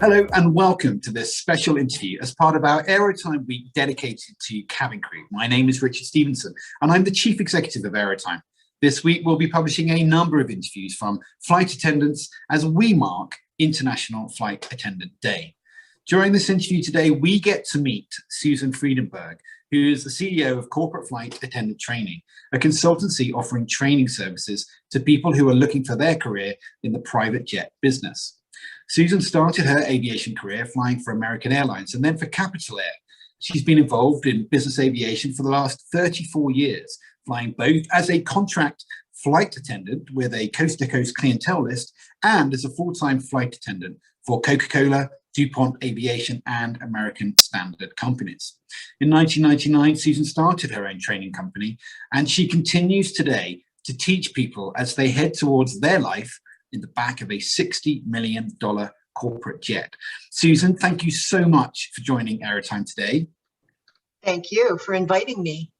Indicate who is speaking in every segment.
Speaker 1: Hello and welcome to this special interview as part of our Aerotime Week dedicated to cabin crew. My name is Richard Stevenson and I'm the Chief Executive of Aerotime. This week we'll be publishing a number of interviews from flight attendants as we mark International Flight Attendant Day. During this interview today, we get to meet Susan Friedenberg, who is the CEO of Corporate Flight Attendant Training, a consultancy offering training services to people who are looking for their career in the private jet business. Susan started her aviation career flying for American Airlines and then for Capital Air. She's been involved in business aviation for the last 34 years, flying both as a contract flight attendant with a coast-to-coast clientele list and as a full-time flight attendant for Coca-Cola, DuPont Aviation and American Standard companies. In 1999, Susan started her own training company, and she continues today to teach people as they head towards their life in the back of a $60 million corporate jet. Susan, thank you so much for joining Aerotime today.
Speaker 2: Thank you for inviting me.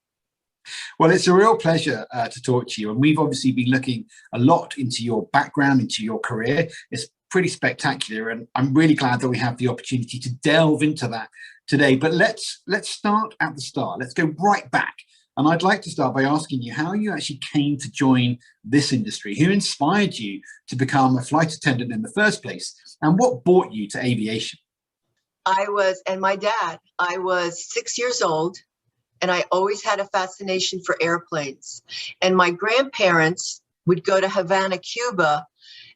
Speaker 1: Well, it's a real pleasure to talk to you. And we've obviously been looking a lot into your background, into your career. It's pretty spectacular. And I'm really glad that we have the opportunity to delve into that today. But let's start at the start. Let's go right back. And I'd like to start by asking you how you actually came to join this industry. Who inspired you to become a flight attendant in the first place? And what brought you to aviation?
Speaker 2: I was 6 years old, and I always had a fascination for airplanes. And my grandparents would go to Havana, Cuba,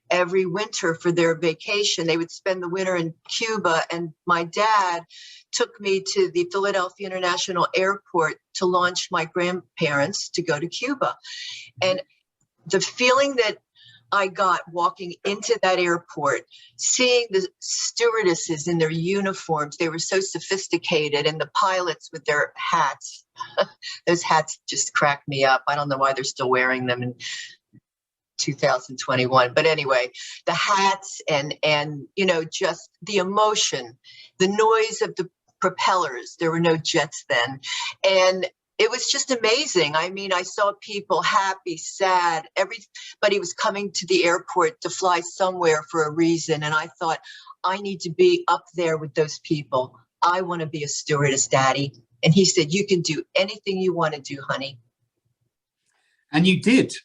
Speaker 2: every winter for their vacation. They would spend the winter in Cuba, and my dad took me to the Philadelphia International Airport to launch my grandparents to go to Cuba. And the feeling that I got walking into that airport, seeing the stewardesses in their uniforms, they were so sophisticated, and the pilots with their hats, those hats just cracked me up. I don't know why they're still wearing them in 2021. But anyway, the hats and you know, just the emotion, the noise of the propellers. There were no jets then. And it was just amazing. I mean, I saw people happy, sad. Everybody was coming to the airport to fly somewhere for a reason. And I thought, I need to be up there with those people. I want to be a stewardess, Daddy. And he said, you can do anything you want to do, honey.
Speaker 1: And you did,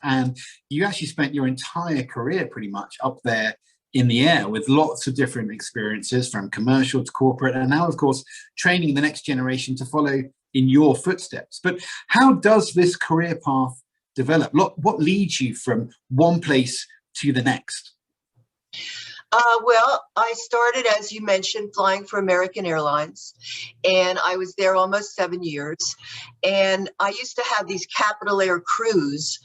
Speaker 1: and you actually spent your entire career pretty much up there in the air with lots of different experiences from commercial to corporate, and now, of course, training the next generation to follow in your footsteps. But how does this career path develop? What leads you from one place to the next?
Speaker 2: Well, I started, as you mentioned, flying for American Airlines, and I was there almost 7 years. And I used to have these Capital Air crews,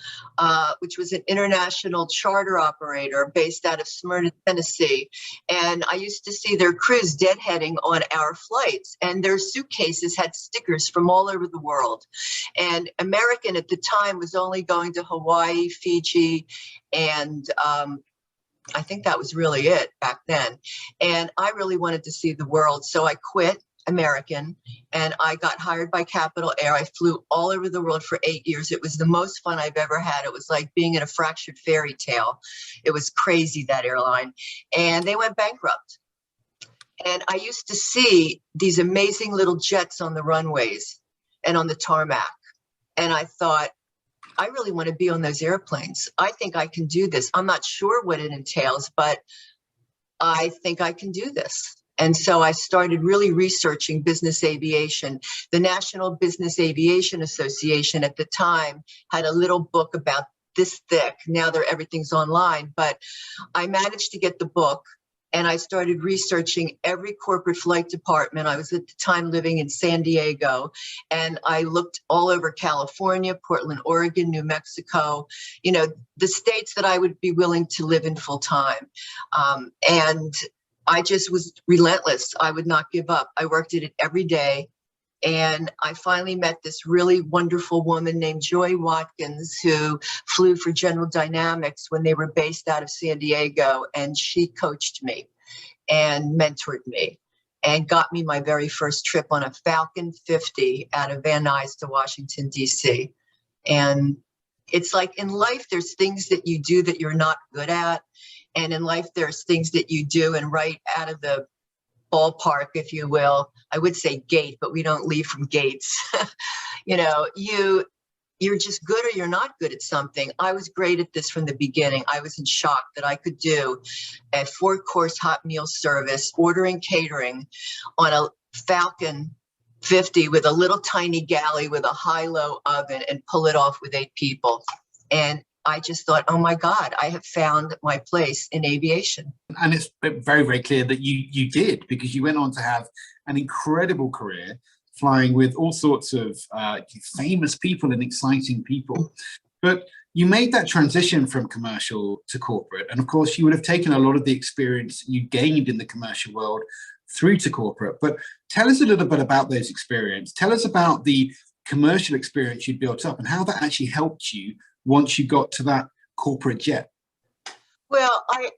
Speaker 2: which was an international charter operator based out of Smyrna, Tennessee. And I used to see their crews deadheading on our flights, and their suitcases had stickers from all over the world. And American at the time was only going to Hawaii, Fiji, and I think that was really it back then. And I really wanted to see the world. So I quit American and I got hired by Capital Air. I flew all over the world for 8 years. It was the most fun I've ever had. It was like being in a fractured fairy tale. It was crazy, that airline. And they went bankrupt. And I used to see these amazing little jets on the runways and on the tarmac. And I thought, I really want to be on those airplanes. I think I can do this. I'm not sure what it entails, but I think I can do this. And so I started really researching business aviation. The National Business Aviation Association at the time had a little book about this thick. Now everything's online, but I managed to get the book. And I started researching every corporate flight department. I was at the time living in San Diego, and I looked all over California, Portland, Oregon, New Mexico, you know, the states that I would be willing to live in full time. And I just was relentless. I would not give up. I worked at it every day. And I finally met this really wonderful woman named Joy Watkins, who flew for General Dynamics when they were based out of San Diego. And she coached me and mentored me and got me my very first trip on a Falcon 50 out of Van Nuys to Washington, D.C. And it's like in life, there's things that you do that you're not good at. And in life, there's things that you do and right out of the ballpark, if you will. I would say gate, but we don't leave from gates. You're just good or you're not good at something. I was great at this from the beginning. I was in shock that I could do a 4-course hot meal service, ordering catering on a Falcon 50 with a little tiny galley with a high-low oven and pull it off with 8 people. And I just thought, oh my God, I have found my place in aviation.
Speaker 1: And it's very, very clear that you did, because you went on to have an incredible career flying with all sorts of famous people and exciting people. But you made that transition from commercial to corporate. And of course, you would have taken a lot of the experience you gained in the commercial world through to corporate. But tell us a little bit about those experiences. Tell us about the commercial experience you built up and how that actually helped you once you got to that corporate jet.
Speaker 2: Well, I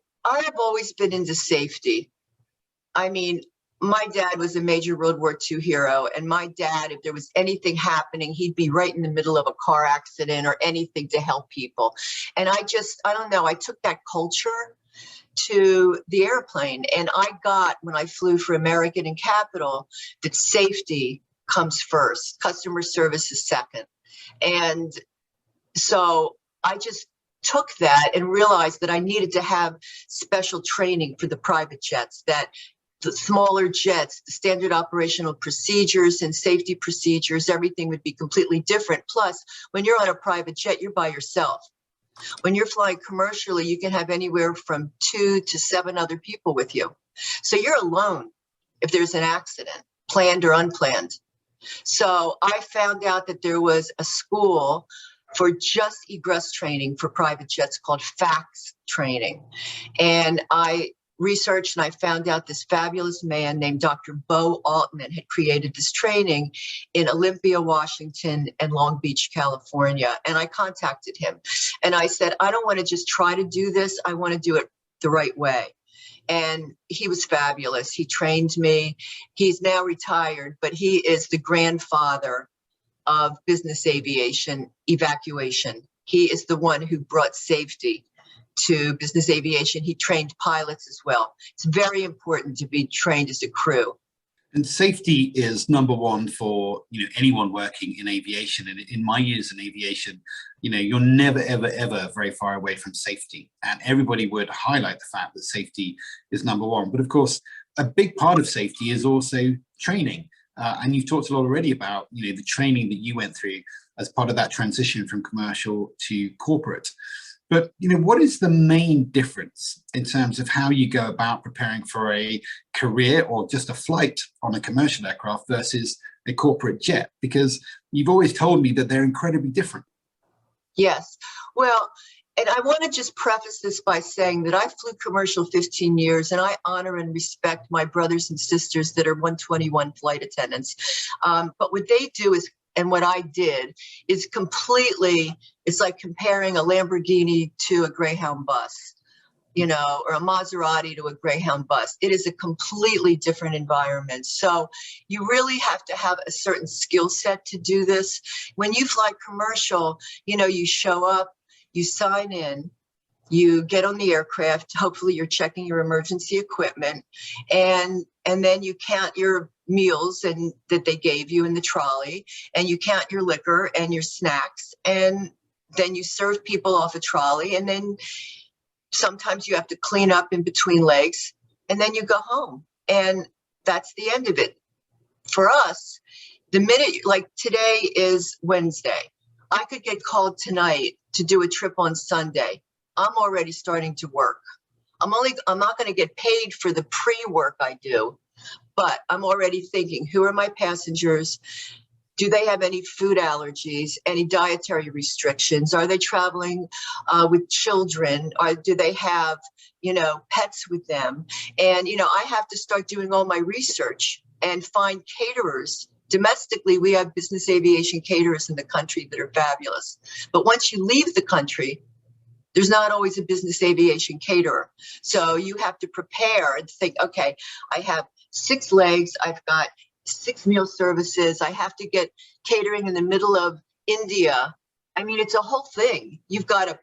Speaker 2: have always been into safety. I mean, my dad was a major World War II hero, and my dad, if there was anything happening, he'd be right in the middle of a car accident or anything to help people. And I don't know, I took that culture to the airplane, and I got, when I flew for American and Capital, that safety comes first, customer service is second. And so I just took that and realized that I needed to have special training for the private jets, that the smaller jets, the standard operational procedures and safety procedures, everything would be completely different. Plus, when you're on a private jet, you're by yourself. When you're flying commercially, you can have anywhere from 2 to 7 other people with you. So you're alone if there's an accident, planned or unplanned. So I found out that there was a school for just egress training for private jets called FACS training. And I researched and I found out this fabulous man named Dr. Bo Altman had created this training in Olympia, Washington, and Long Beach, California. And I contacted him and I said, I don't want to just try to do this. I want to do it the right way. And he was fabulous. He trained me. He's now retired, but he is the grandfather of business aviation evacuation. He is the one who brought safety to business aviation. He trained pilots as well. It's very important to be trained as a crew.
Speaker 1: And safety is number one for anyone working in aviation. And in my years in aviation, you're never, ever, ever very far away from safety. And everybody would highlight the fact that safety is number one. But of course, a big part of safety is also training. And you've talked a lot already about the training that you went through as part of that transition from commercial to corporate. But what is the main difference in terms of how you go about preparing for a career or just a flight on a commercial aircraft versus a corporate jet? Because you've always told me that they're incredibly different.
Speaker 2: Yes. Well, and I want to just preface this by saying that I flew commercial 15 years, and I honor and respect my brothers and sisters that are 121 flight attendants. But what they do is, and what I did is completely, it's like comparing a Lamborghini to a Greyhound bus, or a Maserati to a Greyhound bus. It is a completely different environment. So you really have to have a certain skill set to do this. When you fly commercial, you show up, you sign in, you get on the aircraft, hopefully you're checking your emergency equipment, and then you count your meals and that they gave you in the trolley, and you count your liquor and your snacks, and then you serve people off a trolley, and then sometimes you have to clean up in between legs, and then you go home, and that's the end of it. For us, the minute, like today is Wednesday, I could get called tonight to do a trip on Sunday. I'm already starting to work. I'm not going to get paid for the pre-work I do, but I'm already thinking, who are my passengers? Do they have any food allergies, any dietary restrictions? Are they traveling with children? Or do they have, pets with them? And, I have to start doing all my research and find caterers. Domestically, we have business aviation caterers in the country that are fabulous. But once you leave the country, there's not always a business aviation caterer. So you have to prepare and think, okay, I have 6 legs, I've got 6 meal services, I have to get catering in the middle of India. I mean, it's a whole thing. You've got to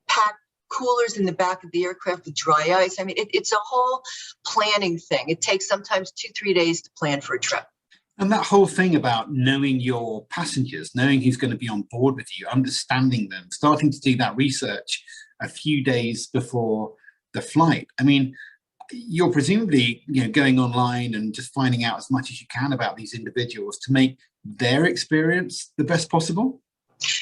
Speaker 2: pack coolers in the back of the aircraft with dry ice. I mean, it's a whole planning thing. It takes sometimes 2-3 days to plan for a trip.
Speaker 1: And that whole thing about knowing your passengers, knowing who's going to be on board with you, understanding them, starting to do that research a few days before the flight. I mean, you're presumably, going online and just finding out as much as you can about these individuals to make their experience the best possible.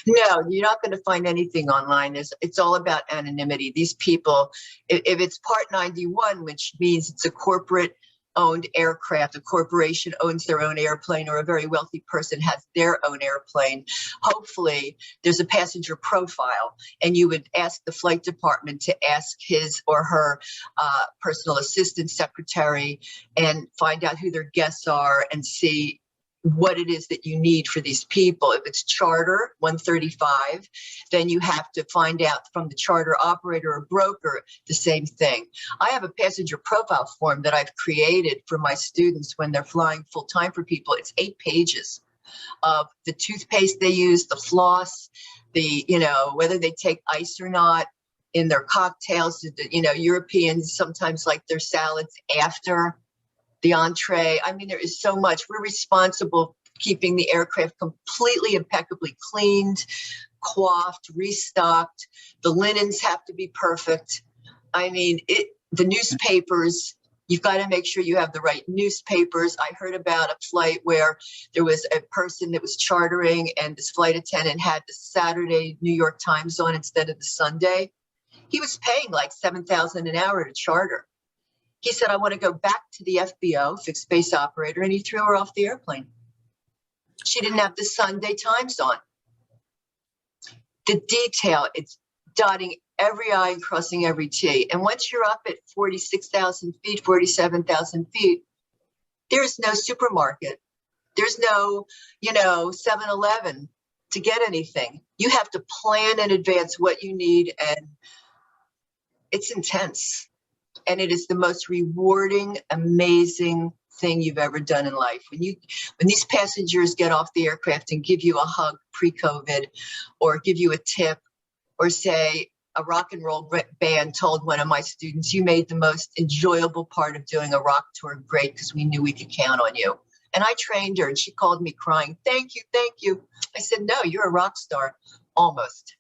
Speaker 2: No, you're not going to find anything online. It's all about anonymity. These people, if it's Part 91, which means it's a corporate owned aircraft, a corporation owns their own airplane, or a very wealthy person has their own airplane, hopefully there's a passenger profile, and you would ask the flight department to ask his or her personal assistant, secretary, and find out who their guests are and see what it is that you need for these people. If it's charter 135, then you have to find out from the charter operator or broker the same thing. I have a passenger profile form that I've created for my students when they're flying full time for people. It's 8 pages of the toothpaste they use, the floss, whether they take ice or not in their cocktails. Europeans sometimes like their salads after the entree. I mean, there is so much. We're responsible for keeping the aircraft completely impeccably cleaned, coiffed, restocked. The linens have to be perfect. I mean, the newspapers, you've got to make sure you have the right newspapers. I heard about a flight where there was a person that was chartering, and this flight attendant had the Saturday New York Times on instead of the Sunday. He was paying like $7,000 an hour to charter. He said, I want to go back to the FBO, fixed base operator, and he threw her off the airplane. She didn't have the Sunday Times on. The detail, it's dotting every I and crossing every T. And once you're up at 46,000 feet, 47,000 feet, there's no supermarket. There's no, 7-Eleven to get anything. You have to plan in advance what you need, and it's intense. And it is the most rewarding, amazing thing you've ever done in life. When these passengers get off the aircraft and give you a hug pre-COVID, or give you a tip, or say a rock and roll band told one of my students, you made the most enjoyable part of doing a rock tour great because we knew we could count on you. And I trained her, and she called me crying, thank you, thank you. I said, no, you're a rock star, almost.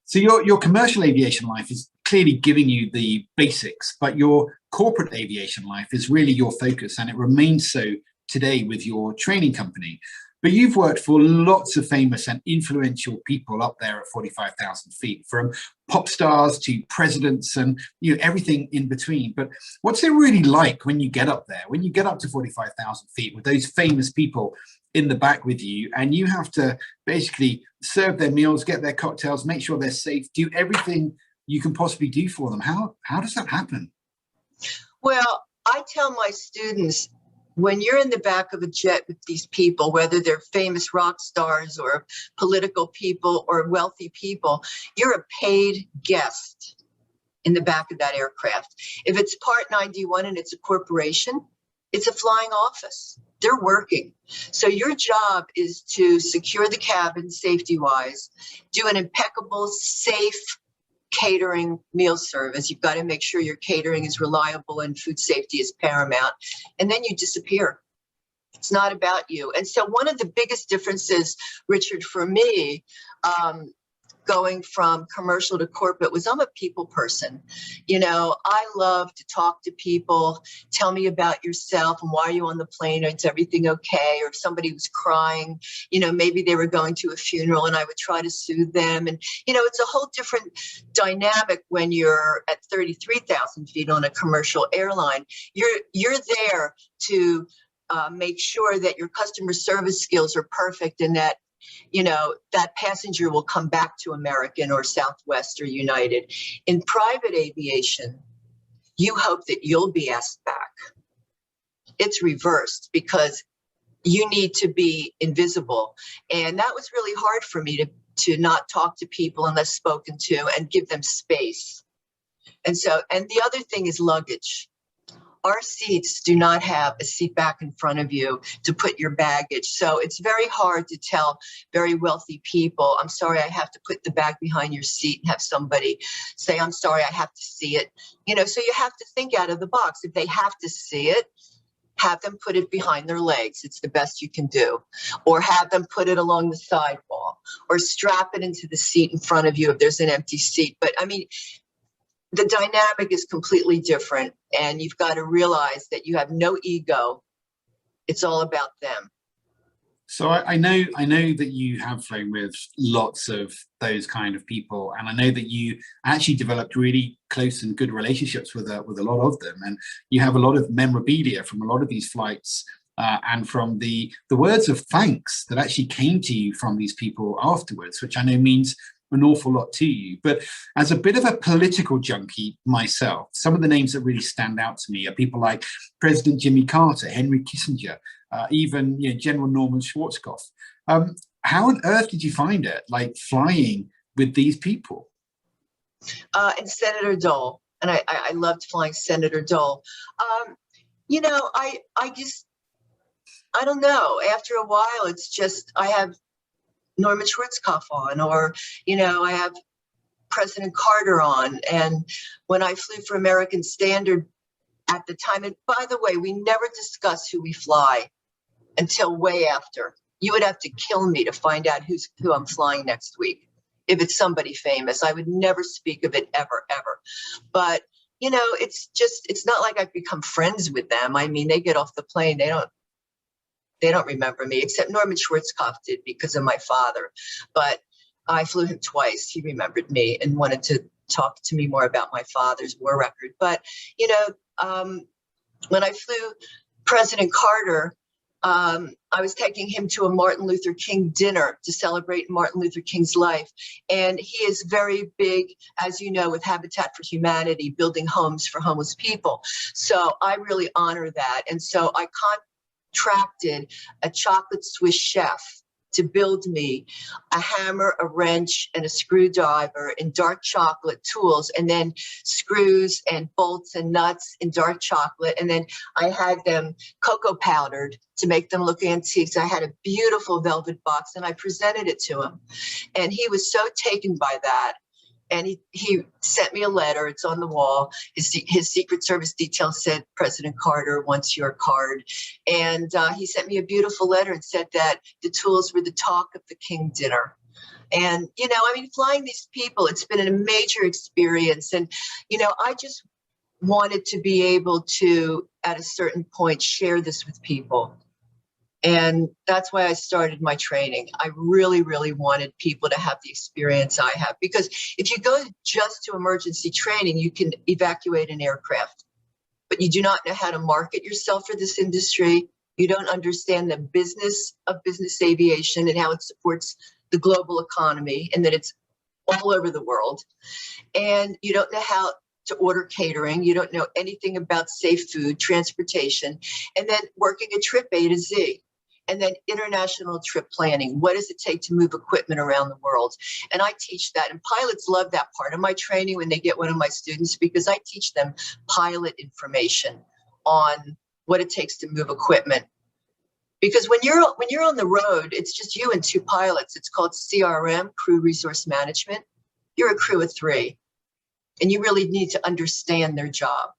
Speaker 1: So your commercial aviation life is clearly giving you the basics, but your corporate aviation life is really your focus, and it remains so today with your training company. But you've worked for lots of famous and influential people up there at 45,000 feet, from pop stars to presidents and everything in between. But what's it really like when you get up there, when you get up to 45,000 feet with those famous people in the back with you, and you have to basically serve their meals, get their cocktails, make sure they're safe, do everything you can possibly do for them? How does that happen?
Speaker 2: Well, I tell my students, when you're in the back of a jet with these people, whether they're famous rock stars or political people or wealthy people, you're a paid guest in the back of that aircraft. If it's Part 91 and it's a corporation, it's a flying office. They're working. So your job is to secure the cabin safety-wise, do an impeccable, safe catering meal service. You've got to make sure your catering is reliable and food safety is paramount. And then you disappear. It's not about you. And so one of the biggest differences, Richard, for me, going from commercial to corporate, was I'm a people person. I love to talk to people, tell me about yourself and why are you on the plane, or is everything okay? Or if somebody was crying, maybe they were going to a funeral, and I would try to soothe them. And, it's a whole different dynamic when you're at 33,000 feet on a commercial airline. You're there to make sure that your customer service skills are perfect, and that that passenger will come back to American or Southwest or United. In private aviation, you hope that you'll be asked back. It's reversed because you need to be invisible. And that was really hard for me to not talk to people unless spoken to and give them space. And the other thing is luggage. our seats do not have a seat back in front of you to put your baggage. So it's very hard to tell very wealthy people, I'm sorry, I have to put the bag behind your seat, and have somebody say, I'm sorry, I have to see it. So you have to think out of the box. If they have to see it, have them put it behind their legs. It's the best you can do. Or have them put it along the sidewall, or strap it into the seat in front of you if there's an empty seat. But I mean, the dynamic is completely different, and you've got to realize that you have no ego. It's all about them.
Speaker 1: So I know that you have flown with lots of those kind of people, and I know that you actually developed really close and good relationships with a lot of them, and you have a lot of memorabilia from a lot of these flights, and from the words of thanks that actually came to you from these people afterwards, which I know means an awful lot to you. But as a bit of a political junkie myself, some of the names that really stand out to me are people like President Jimmy Carter, Henry Kissinger, even General Norman Schwarzkopf. How on earth did you find it, like flying with these people?
Speaker 2: And Senator Dole, and I loved flying Senator Dole. I don't know. After a while, it's just I have Norman Schwarzkopf on, or I have President Carter on. And when I flew for American Standard at the time, and by the way, we never discuss who we fly until way after. You would have to kill me to find out who I'm flying next week. If it's somebody famous, I would never speak of it ever. But it's not like I've become friends with them. I mean, they get off the plane, they don't remember me, except Norman Schwarzkopf did because of my father. But I flew him twice. He remembered me and wanted to talk to me more about my father's war record. But, when I flew President Carter, I was taking him to a Martin Luther King dinner to celebrate Martin Luther King's life. And he is very big, as you know, with Habitat for Humanity, building homes for homeless people. So I really honor that. And so I contracted a chocolate Swiss chef to build me a hammer, a wrench, and a screwdriver in dark chocolate tools, and then screws and bolts and nuts in dark chocolate. And then I had them cocoa powdered to make them look antiques. I had a beautiful velvet box, and I presented it to him. And he was so taken by that. And he sent me a letter. It's on the wall. His Secret Service detail said, President Carter wants your card. And he sent me a beautiful letter and said that the tools were the talk of the King dinner. And, flying these people, it's been a major experience. And, I just wanted to be able to, at a certain point, share this with people. And that's why I started my training. I really, really wanted people to have the experience I have, because if you go just to emergency training, you can evacuate an aircraft, but you do not know how to market yourself for this industry. You don't understand the business of business aviation and how it supports the global economy, and that it's all over the world. And you don't know how to order catering. You don't know anything about safe food, transportation, and then working a trip A to Z. And then international trip planning. What does it take to move equipment around the world? And I teach that. And pilots love that part of my training when they get one of my students, because I teach them pilot information on what it takes to move equipment. Because when you're on the road, it's just you and two pilots. It's called CRM, Crew Resource Management. You're a crew of three, and you really need to understand their job.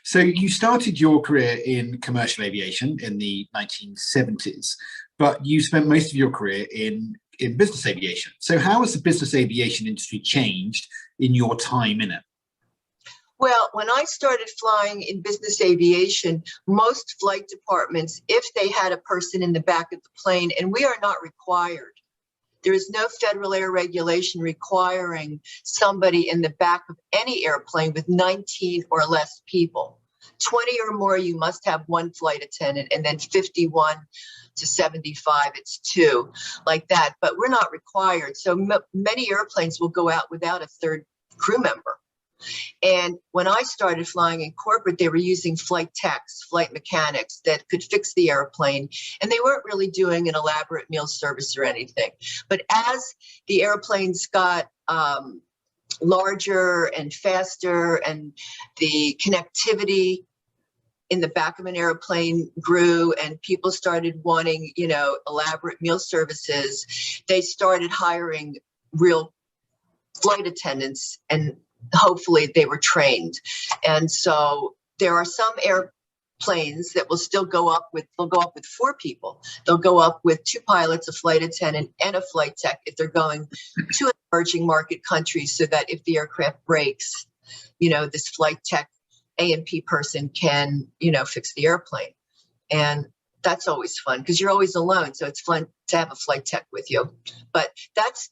Speaker 1: So you started your career in commercial aviation in the 1970s, but you spent most of your career in business aviation. So how has the business aviation industry changed in your time in it?
Speaker 2: Well, when I started flying in business aviation, most flight departments, if they had a person in the back of the plane, and we are not required, there is no federal air regulation requiring somebody in the back of any airplane with 19 or less people. 20 or more, you must have one flight attendant, and then 51 to 75, it's two, like that. But we're not required. So many airplanes will go out without a third crew member. And when I started flying in corporate, they were using flight techs, flight mechanics that could fix the airplane. And they weren't really doing an elaborate meal service or anything. But as the airplanes got larger and faster, and the connectivity in the back of an airplane grew and people started wanting, elaborate meal services, they started hiring real flight attendants, and hopefully they were trained. And so there are some airplanes that will still go up with 4 people. They'll go up with 2 pilots, a flight attendant, and a flight tech if they're going to emerging market countries, so that if the aircraft breaks, this flight tech A&P person can, fix the airplane. And that's always fun because you're always alone. So it's fun to have a flight tech with you. But that's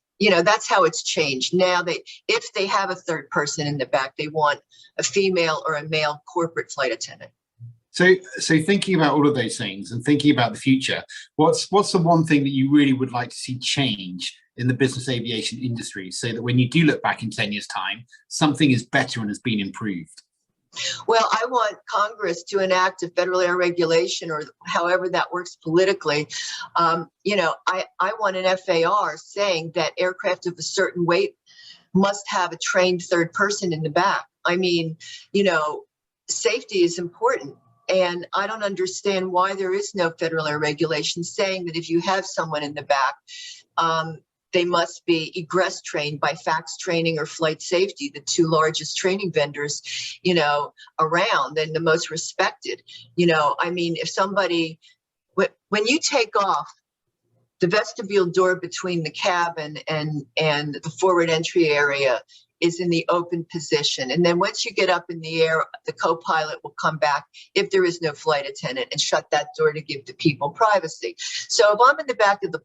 Speaker 2: how it's changed. Now if they have a third person in the back, they want a female or a male corporate flight attendant.
Speaker 1: So thinking about all of those things and thinking about the future, what's the one thing that you really would like to see change in the business aviation industry, so that when you do look back in 10 years' time, something is better and has been improved?
Speaker 2: Well, I want Congress to enact a federal air regulation, or however that works politically. I want an FAR saying that aircraft of a certain weight must have a trained third person in the back. I mean, safety is important. And I don't understand why there is no federal air regulation saying that if you have someone in the back, they must be egress trained by FACS Training or Flight Safety, the 2 largest training vendors, around, and the most respected. If somebody, when you take off, the vestibule door between the cabin and the forward entry area is in the open position. And then once you get up in the air, the co-pilot will come back, if there is no flight attendant, and shut that door to give the people privacy. So if I'm in the back of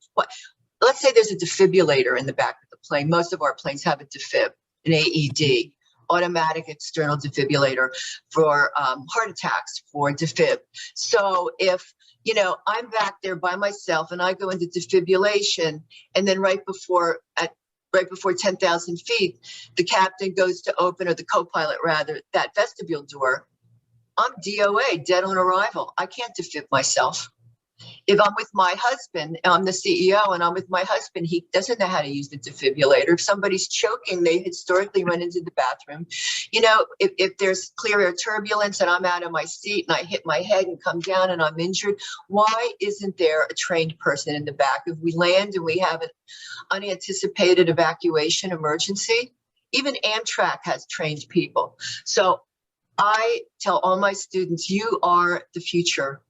Speaker 2: let's say there's a defibrillator in the back of the plane. Most of our planes have a defib, an AED, automatic external defibrillator for heart attacks, for defib. So if, I'm back there by myself and I go into defibrillation, and then right before 10,000 feet, the captain goes to open, or the co-pilot rather, that vestibule door, I'm DOA, dead on arrival. I can't defib myself. If I'm with my husband, I'm the CEO, and I'm with my husband, he doesn't know how to use the defibrillator. If somebody's choking, they historically run into the bathroom. If there's clear air turbulence and I'm out of my seat and I hit my head and come down and I'm injured, why isn't there a trained person in the back? If we land and we have an unanticipated evacuation emergency, even Amtrak has trained people. So I tell all my students, you are the future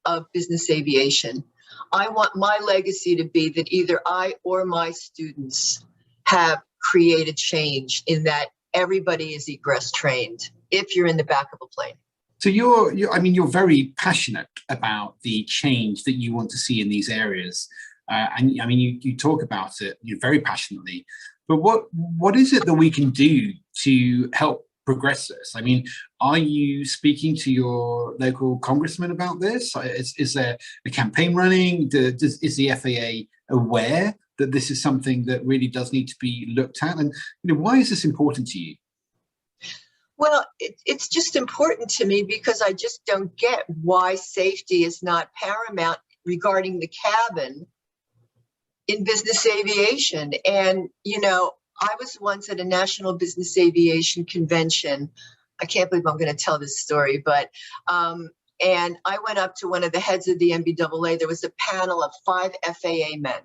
Speaker 2: of business aviation. I want my legacy to be that either I or my students have created change, in that everybody is egress trained if you're in the back of a plane.
Speaker 1: So you're very passionate about the change that you want to see in these areas. You talk about it very passionately. But what is it that we can do to help progress this? Are you speaking to your local congressman about this? Is there a campaign running? Is the FAA aware that this is something that really does need to be looked at? And why is this important to you?
Speaker 2: Well, it's just important to me because I just don't get why safety is not paramount regarding the cabin in business aviation. And, I was once at a National Business Aviation Convention. I can't believe I'm going to tell this story, but and I went up to one of the heads of the NBAA. There was a panel of 5 FAA men.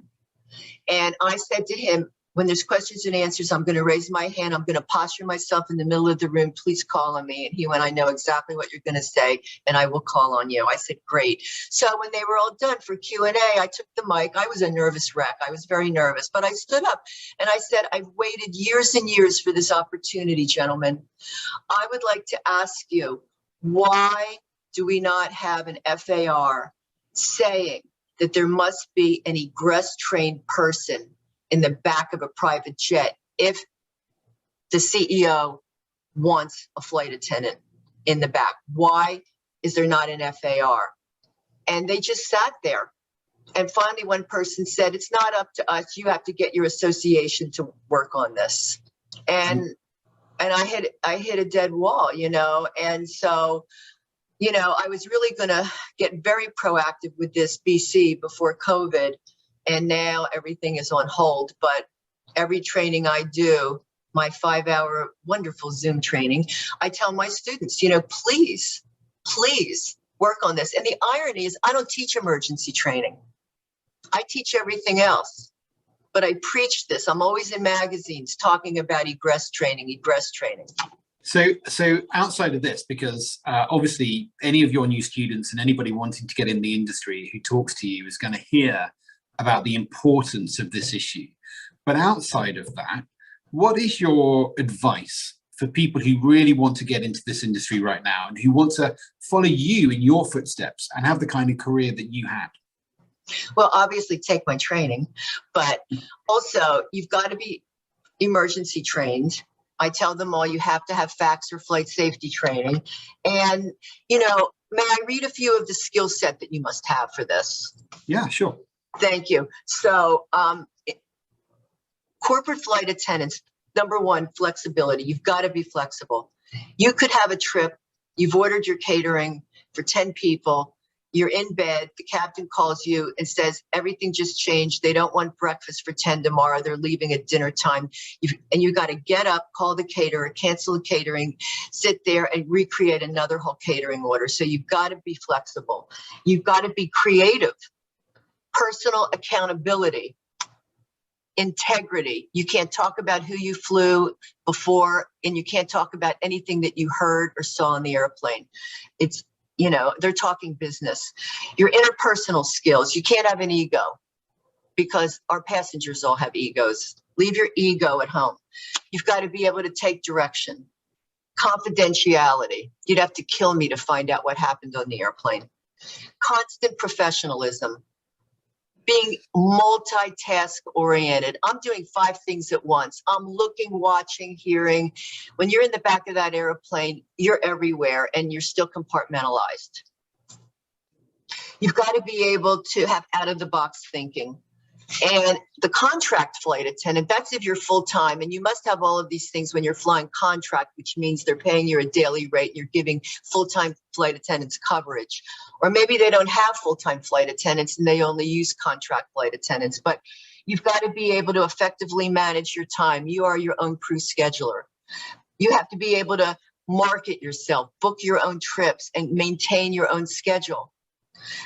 Speaker 2: And I said to him, when there's questions and answers, I'm going to raise my hand. I'm going to posture myself in the middle of the room. Please call on me. And he went, I know exactly what you're going to say, and I will call on you. I said, great. So when they were all done for Q&A, I took the mic. I was a nervous wreck. I was very nervous, but I stood up and I said, I've waited years and years for this opportunity, gentlemen. I would like to ask you, why do we not have an FAR saying that there must be an egress trained person in the back of a private jet if the CEO wants a flight attendant in the back? Why is there not an FAR? And they just sat there. And finally, one person said, it's not up to us. You have to get your association to work on this. And I hit a dead wall, And so, I was really going to get very proactive with this BC before COVID. And now everything is on hold. But every training I do, my 5-hour wonderful Zoom training, I tell my students, please please work on this. And the irony is I don't teach emergency training. I teach everything else, but I preach this. I'm always in magazines talking about egress training.
Speaker 1: So outside of this, because obviously any of your new students and anybody wanting to get in the industry who talks to you is going to hear about the importance of this issue. But outside of that, what is your advice for people who really want to get into this industry right now and who want to follow you in your footsteps and have the kind of career that you had?
Speaker 2: Well, obviously take my training, but also you've got to be emergency trained. I tell them all you have to have FACS or flight safety training. And, may I read a few of the skill set that you must have for this?
Speaker 1: Yeah, sure.
Speaker 2: Thank you. So corporate flight attendants, number one, flexibility. You've got to be flexible. You could have a trip. You've ordered your catering for 10 people. You're in bed. The captain calls you and says, everything just changed. They don't want breakfast for 10 tomorrow. They're leaving at dinner time. And you got to get up, call the caterer, cancel the catering, sit there and recreate another whole catering order. So you've got to be flexible. You've got to be creative, personal accountability, integrity. You can't talk about who you flew before, and you can't talk about anything that you heard or saw on the airplane. It's, they're talking business. Your interpersonal skills. You can't have an ego because our passengers all have egos. Leave your ego at home. You've got to be able to take direction. Confidentiality. You'd have to kill me to find out what happened on the airplane. Constant professionalism. Being multitask oriented. I'm doing 5 things at once. I'm looking, watching, hearing. When you're in the back of that airplane, you're everywhere and you're still compartmentalized. You've got to be able to have out of the box thinking. And the contract flight attendant, that's if you're full time, and you must have all of these things when you're flying contract, which means they're paying you a daily rate and you're giving full-time flight attendants coverage. Or maybe they don't have full-time flight attendants and they only use contract flight attendants, but you've got to be able to effectively manage your time. You are your own crew scheduler. You have to be able to market yourself, book your own trips, and maintain your own schedule.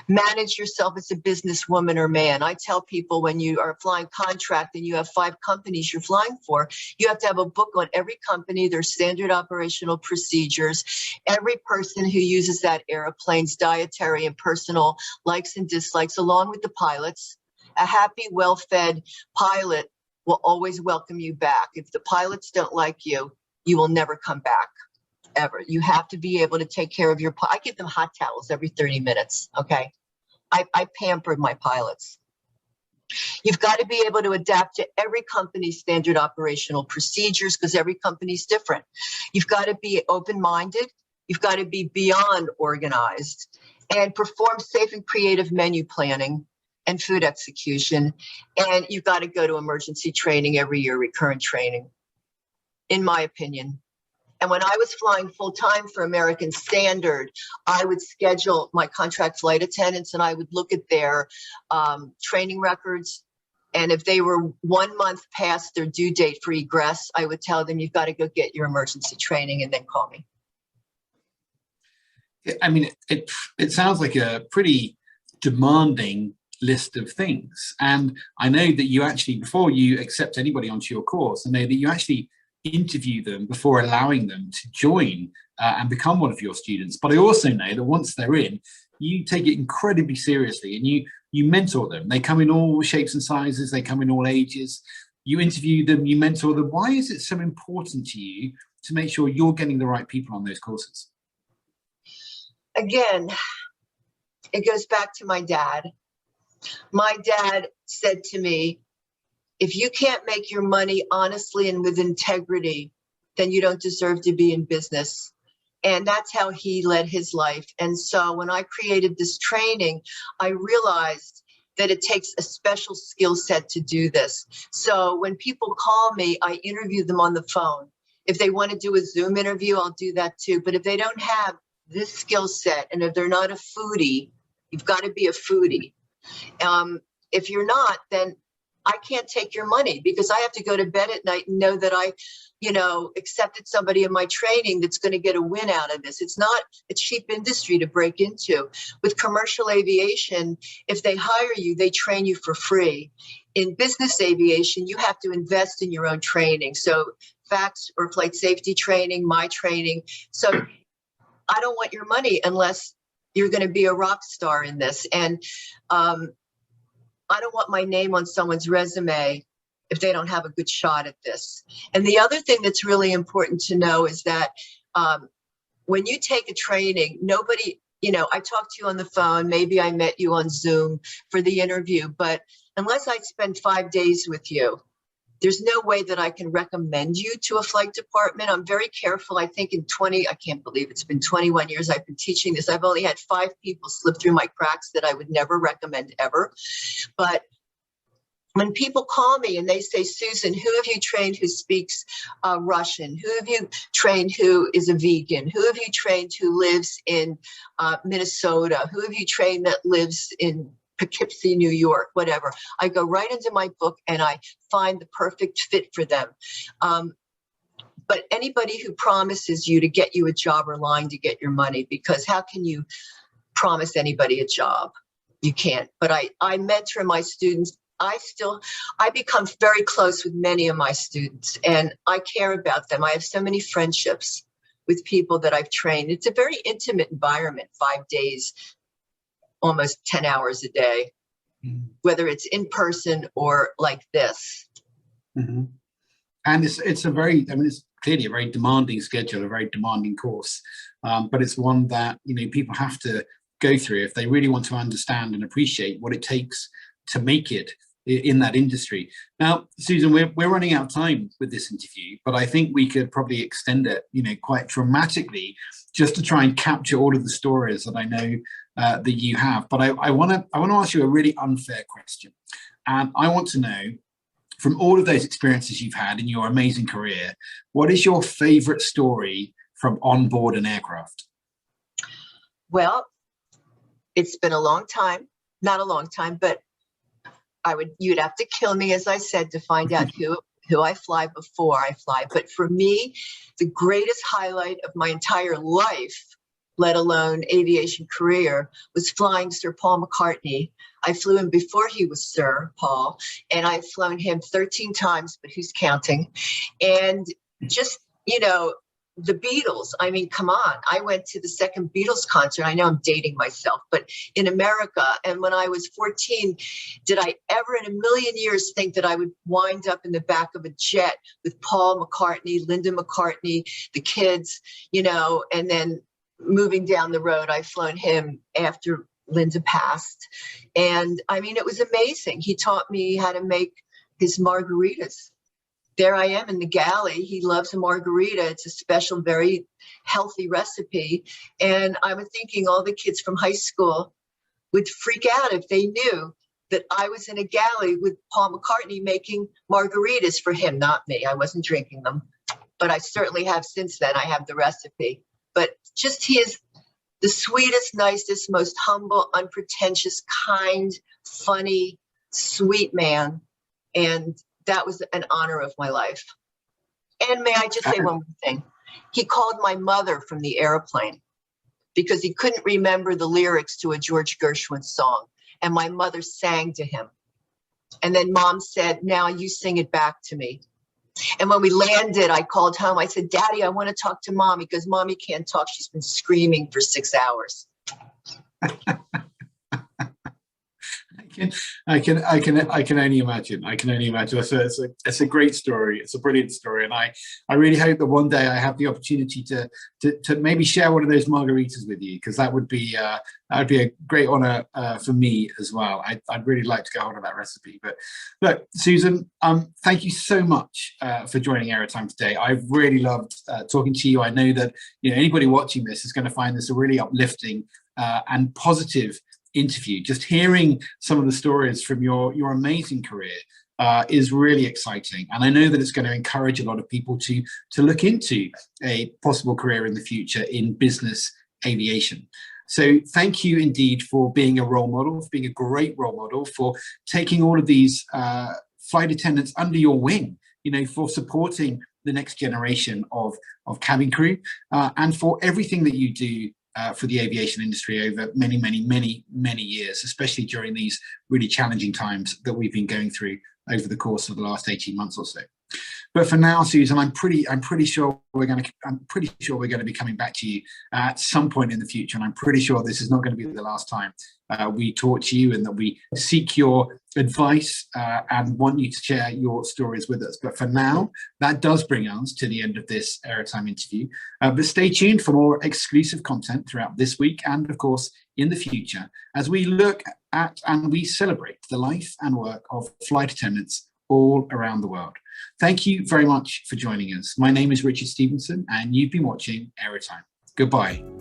Speaker 2: Manage yourself as a businesswoman or man. I tell people when you are flying contract and you have 5 companies you're flying for, you have to have a book on every company, their standard operational procedures, every person who uses that airplane's dietary and personal likes and dislikes, along with the pilots. A happy, well-fed pilot will always welcome you back. If the pilots don't like you, you will never come back. Ever. You have to be able to take care of I give them hot towels every 30 minutes. Okay. I pamper my pilots. You've got to be able to adapt to every company's standard operational procedures because every company's different. You've got to be open-minded. You've got to be beyond organized and perform safe and creative menu planning and food execution. And you've got to go to emergency training every year, recurrent training, in my opinion. And when I was flying full-time for American Standard, I would schedule my contract flight attendants and I would look at their training records. And if they were 1 month past their due date for egress, I would tell them, you've got to go get your emergency training and then call me.
Speaker 1: I mean, it sounds like a pretty demanding list of things. And I know that you actually, before you accept anybody onto your course, I know that you actually interview them before allowing them to join and become one of your students. But I also know that once they're in, you take it incredibly seriously and you mentor them. They come in all shapes and sizes. They come in all ages. You interview them, you mentor them. Why is it so important to you to make sure you're getting the right people on those courses?
Speaker 2: Again, it goes back to my dad. My dad said to me, if you can't make your money honestly and with integrity, then you don't deserve to be in business. And that's how he led his life. And so when I created this training, I realized that it takes a special skill set to do this. So when people call me, I interview them on the phone. If they want to do a Zoom interview, I'll do that too. But if they don't have this skill set, and if they're not a foodie, you've got to be a foodie. If you're not, then I can't take your money because I have to go to bed at night and know that I, accepted somebody in my training that's going to get a win out of this. It's not a cheap industry to break into. With commercial aviation, if they hire you, they train you for free. In business aviation, you have to invest in your own training. So FACS or flight safety training, my training. So I don't want your money unless you're going to be a rock star in this. And I don't want my name on someone's resume if they don't have a good shot at this. And the other thing that's really important to know is that when you take a training, nobody, I talked to you on the phone, maybe I met you on Zoom for the interview, but unless I spend 5 days with you, there's no way that I can recommend you to a flight department. I'm very careful. I think I can't believe it's been 21 years I've been teaching this. I've only had 5 people slip through my cracks that I would never recommend ever. But when people call me and they say, Susan, who have you trained who speaks Russian? Who have you trained who is a vegan? Who have you trained who lives in Minnesota? Who have you trained that lives in Poughkeepsie, New York, whatever? I go right into my book and I find the perfect fit for them. But anybody who promises you to get you a job are lying to get your money, because how can you promise anybody a job? You can't. But I mentor my students. I become very close with many of my students and I care about them. I have so many friendships with people that I've trained. It's a very intimate environment, 5 days, almost 10 hours a day, whether it's in person or like this.
Speaker 1: Mm-hmm. And it's a very, it's clearly a very demanding schedule, a very demanding course, but it's one that, people have to go through if they really want to understand and appreciate what it takes to make it in that industry. Now, Susan, we're running out of time with this interview, but I think we could probably extend it, quite dramatically, just to try and capture all of the stories that I know that you have. But I want to ask you a really unfair question, and I want to know, from all of those experiences you've had in your amazing career, what is your favorite story from on board an aircraft?
Speaker 2: Well, it's been a long time, not a long time, but you'd have to kill me, as I said, to find out who I fly before I fly. But for me, the greatest highlight of my entire life, let alone aviation career, was flying Sir Paul McCartney. I flew him before he was Sir Paul, and I've flown him 13 times, but who's counting? And just, the Beatles, come on. I went to the second Beatles concert. I know I'm dating myself, but in America. And when I was 14, did I ever in a million years think that I would wind up in the back of a jet with Paul McCartney, Linda McCartney, the kids, and then moving down the road, I've flown him after Linda passed. And it was amazing. He taught me how to make his margaritas. There I am in the galley. He loves a margarita. It's a special, very healthy recipe. And I was thinking all the kids from high school would freak out if they knew that I was in a galley with Paul McCartney making margaritas for him, not me. I wasn't drinking them, but I certainly have since then. I have the recipe. But just he is the sweetest, nicest, most humble, unpretentious, kind, funny, sweet man. And that was an honor of my life. And may I just say one more thing? He called my mother from the airplane because he couldn't remember the lyrics to a George Gershwin song. And my mother sang to him. And then Mom said, now you sing it back to me. And when we landed, I called home. I said, Daddy, I want to talk to Mommy because Mommy can't talk. She's been screaming for 6 hours.
Speaker 1: I can only imagine. It's a great story. It's a brilliant story, and I really hope that one day I have the opportunity to maybe share one of those margaritas with you, because that would be a great honor for me as well. I'd really like to go on to that recipe. But look, Susan, thank you so much for joining Aerotime today. I've really loved talking to you. I know that anybody watching this is going to find this a really uplifting and positive interview. Just hearing some of the stories from your amazing career is really exciting, and I know that it's going to encourage a lot of people to look into a possible career in the future in business aviation. So thank you indeed for being a role model, for being a great role model, for taking all of these flight attendants under your wing, for supporting the next generation of cabin crew, and for everything that you do for the aviation industry over many, many, many, many years, especially during these really challenging times that we've been going through over the course of the last 18 months or so. But for now, Susan, I'm pretty sure we're going to be coming back to you at some point in the future, and I'm pretty sure this is not going to be the last time we talk to you, and that we seek your advice and want you to share your stories with us. But for now, that does bring us to the end of this Aerotime interview. But stay tuned for more exclusive content throughout this week and, of course, in the future, as we look at and we celebrate the life and work of flight attendants all around the world. Thank you very much for joining us. My name is Richard Stevenson, and you've been watching Aerotime. Goodbye.